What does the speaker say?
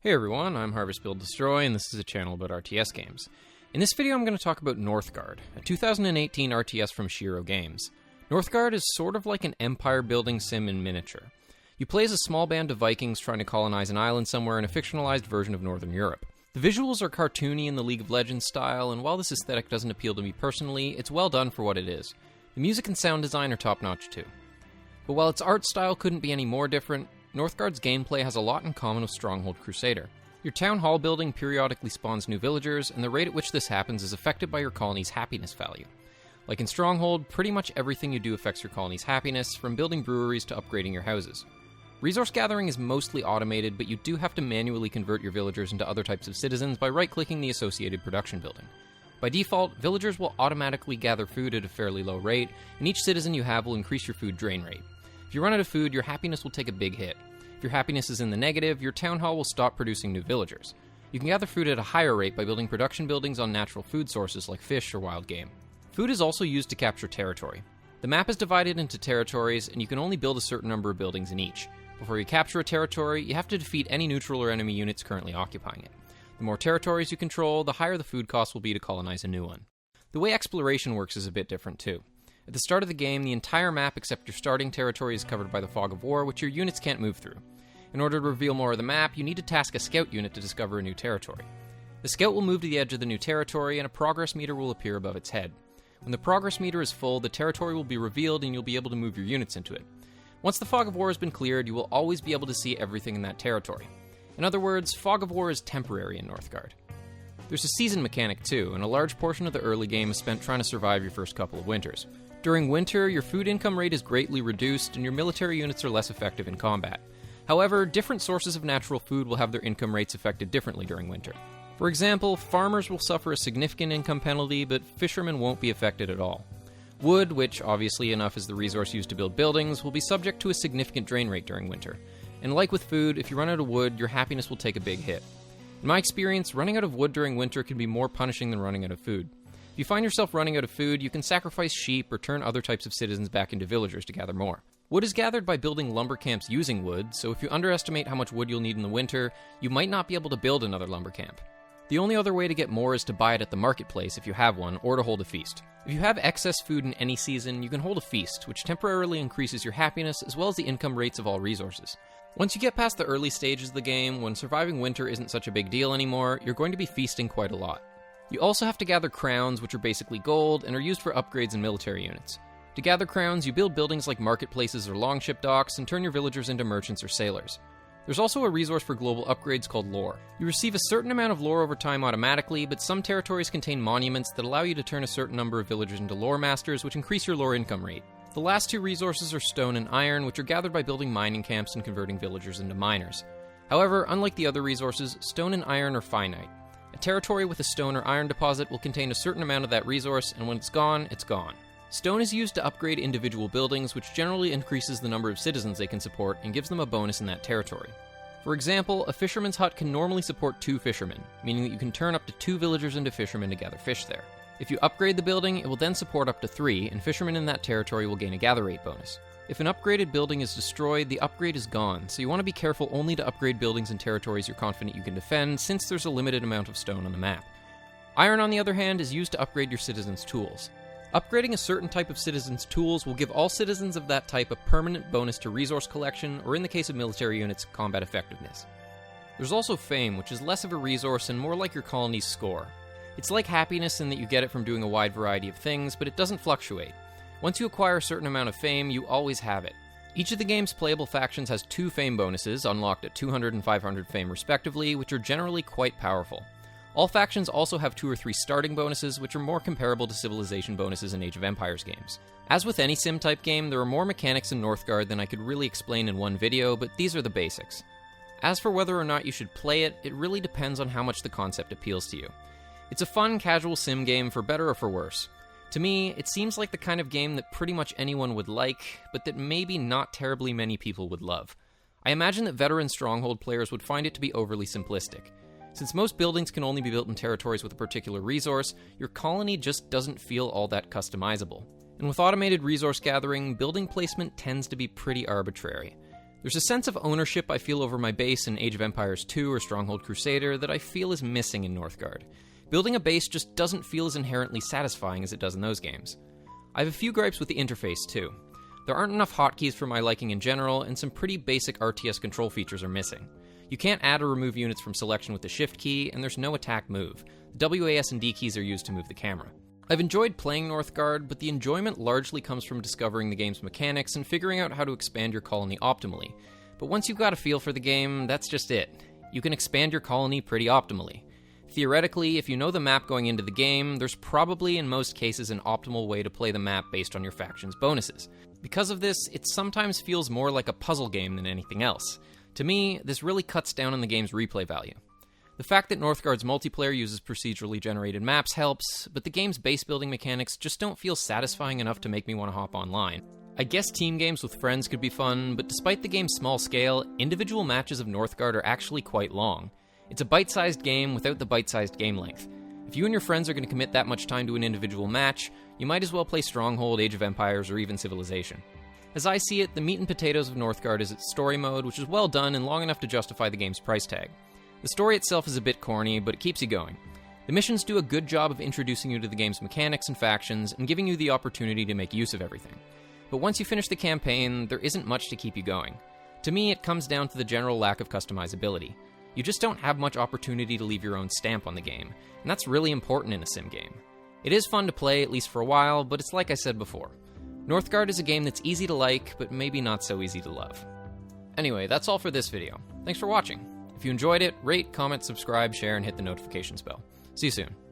Hey everyone, I'm HarvestBuildDestroy, and this is a channel about RTS games. In this video I'm going to talk about Northgard, a 2018 RTS from Shiro Games. Northgard is sort of like an empire-building sim in miniature. You play as a small band of Vikings trying to colonize an island somewhere in a fictionalized version of Northern Europe. The visuals are cartoony in the League of Legends style, and while this aesthetic doesn't appeal to me personally, it's well done for what it is. The music and sound design are top-notch too. But while its art style couldn't be any more different, Northgard's gameplay has a lot in common with Stronghold Crusader. Your town hall building periodically spawns new villagers, and the rate at which this happens is affected by your colony's happiness value. Like in Stronghold, pretty much everything you do affects your colony's happiness, from building breweries to upgrading your houses. Resource gathering is mostly automated, but you do have to manually convert your villagers into other types of citizens by right-clicking the associated production building. By default, villagers will automatically gather food at a fairly low rate, and each citizen you have will increase your food drain rate. If you run out of food, your happiness will take a big hit. If your happiness is in the negative, your town hall will stop producing new villagers. You can gather food at a higher rate by building production buildings on natural food sources like fish or wild game. Food is also used to capture territory. The map is divided into territories, and you can only build a certain number of buildings in each. Before you capture a territory, you have to defeat any neutral or enemy units currently occupying it. The more territories you control, the higher the food cost will be to colonize a new one. The way exploration works is a bit different too. At the start of the game, the entire map except your starting territory is covered by the Fog of War, which your units can't move through. In order to reveal more of the map, you need to task a scout unit to discover a new territory. The scout will move to the edge of the new territory, and a progress meter will appear above its head. When the progress meter is full, the territory will be revealed and you'll be able to move your units into it. Once the Fog of War has been cleared, you will always be able to see everything in that territory. In other words, Fog of War is temporary in Northgard. There's a season mechanic too, and a large portion of the early game is spent trying to survive your first couple of winters. During winter, your food income rate is greatly reduced and your military units are less effective in combat. However, different sources of natural food will have their income rates affected differently during winter. For example, farmers will suffer a significant income penalty, but fishermen won't be affected at all. Wood, which obviously enough is the resource used to build buildings, will be subject to a significant drain rate during winter. And like with food, if you run out of wood, your happiness will take a big hit. In my experience, running out of wood during winter can be more punishing than running out of food. If you find yourself running out of food, you can sacrifice sheep or turn other types of citizens back into villagers to gather more. Wood is gathered by building lumber camps using wood, so if you underestimate how much wood you'll need in the winter, you might not be able to build another lumber camp. The only other way to get more is to buy it at the marketplace if you have one, or to hold a feast. If you have excess food in any season, you can hold a feast, which temporarily increases your happiness as well as the income rates of all resources. Once you get past the early stages of the game, when surviving winter isn't such a big deal anymore, you're going to be feasting quite a lot. You also have to gather crowns, which are basically gold, and are used for upgrades in military units. To gather crowns, you build buildings like marketplaces or longship docks, and turn your villagers into merchants or sailors. There's also a resource for global upgrades called lore. You receive a certain amount of lore over time automatically, but some territories contain monuments that allow you to turn a certain number of villagers into lore masters, which increase your lore income rate. The last two resources are stone and iron, which are gathered by building mining camps and converting villagers into miners. However, unlike the other resources, stone and iron are finite. A territory with a stone or iron deposit will contain a certain amount of that resource, and when it's gone, it's gone. Stone is used to upgrade individual buildings, which generally increases the number of citizens they can support and gives them a bonus in that territory. For example, a fisherman's hut can normally support 2 fishermen, meaning that you can turn up to 2 villagers into fishermen to gather fish there. If you upgrade the building, it will then support up to 3, and fishermen in that territory will gain a gather rate bonus. If an upgraded building is destroyed, the upgrade is gone, so you want to be careful only to upgrade buildings in territories you're confident you can defend, since there's a limited amount of stone on the map. Iron, on the other hand, is used to upgrade your citizens' tools. Upgrading a certain type of citizens' tools will give all citizens of that type a permanent bonus to resource collection, or in the case of military units, combat effectiveness. There's also fame, which is less of a resource and more like your colony's score. It's like happiness in that you get it from doing a wide variety of things, but it doesn't fluctuate. Once you acquire a certain amount of fame, you always have it. Each of the game's playable factions has 2 fame bonuses, unlocked at 200 and 500 fame respectively, which are generally quite powerful. All factions also have 2 or 3 starting bonuses, which are more comparable to Civilization bonuses in Age of Empires games. As with any sim-type game, there are more mechanics in Northgard than I could really explain in one video, but these are the basics. As for whether or not you should play it, it really depends on how much the concept appeals to you. It's a fun, casual sim game for better or for worse. To me, it seems like the kind of game that pretty much anyone would like, but that maybe not terribly many people would love. I imagine that veteran Stronghold players would find it to be overly simplistic. Since most buildings can only be built in territories with a particular resource, your colony just doesn't feel all that customizable. And with automated resource gathering, building placement tends to be pretty arbitrary. There's a sense of ownership I feel over my base in Age of Empires 2 or Stronghold Crusader that I feel is missing in Northgard. Building a base just doesn't feel as inherently satisfying as it does in those games. I have a few gripes with the interface too. There aren't enough hotkeys for my liking in general, and some pretty basic RTS control features are missing. You can't add or remove units from selection with the shift key, and there's no attack move. The WAS and D keys are used to move the camera. I've enjoyed playing Northgard, but the enjoyment largely comes from discovering the game's mechanics and figuring out how to expand your colony optimally. But once you've got a feel for the game, that's just it. You can expand your colony pretty optimally. Theoretically, if you know the map going into the game, there's probably in most cases an optimal way to play the map based on your faction's bonuses. Because of this, it sometimes feels more like a puzzle game than anything else. To me, this really cuts down on the game's replay value. The fact that Northgard's multiplayer uses procedurally generated maps helps, but the game's base building mechanics just don't feel satisfying enough to make me want to hop online. I guess team games with friends could be fun, but despite the game's small scale, individual matches of Northgard are actually quite long. It's a bite-sized game without the bite-sized game length. If you and your friends are going to commit that much time to an individual match, you might as well play Stronghold, Age of Empires, or even Civilization. As I see it, the meat and potatoes of Northgard is its story mode, which is well done and long enough to justify the game's price tag. The story itself is a bit corny, but it keeps you going. The missions do a good job of introducing you to the game's mechanics and factions, and giving you the opportunity to make use of everything. But once you finish the campaign, there isn't much to keep you going. To me, it comes down to the general lack of customizability. You just don't have much opportunity to leave your own stamp on the game, and that's really important in a sim game. It is fun to play, at least for a while, but it's like I said before. Northgard is a game that's easy to like, but maybe not so easy to love. Anyway, that's all for this video. Thanks for watching. If you enjoyed it, rate, comment, subscribe, share, and hit the notifications bell. See you soon.